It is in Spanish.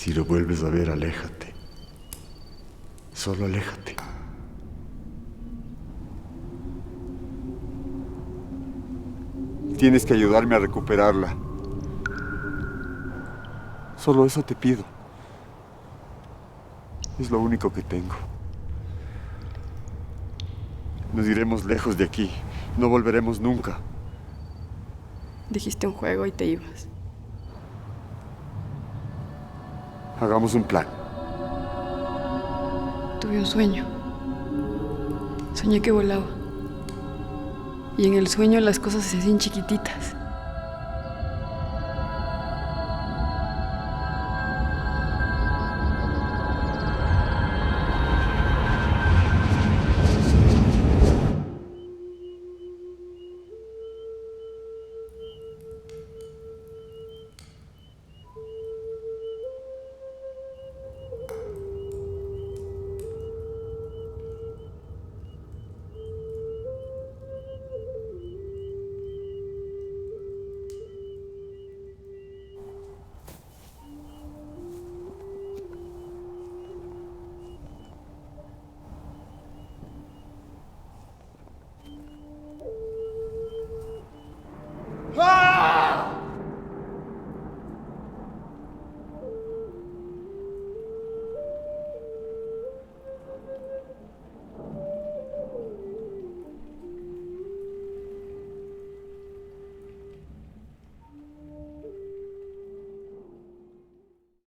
Si lo vuelves a ver, aléjate. Solo aléjate. Tienes que ayudarme a recuperarla. Solo eso te pido. Es lo único que tengo. Nos iremos lejos de aquí. No volveremos nunca. Dijiste un juego y te ibas. Hagamos un plan. Tuve un sueño. Soñé que volaba. Y en el sueño las cosas se hacían chiquititas.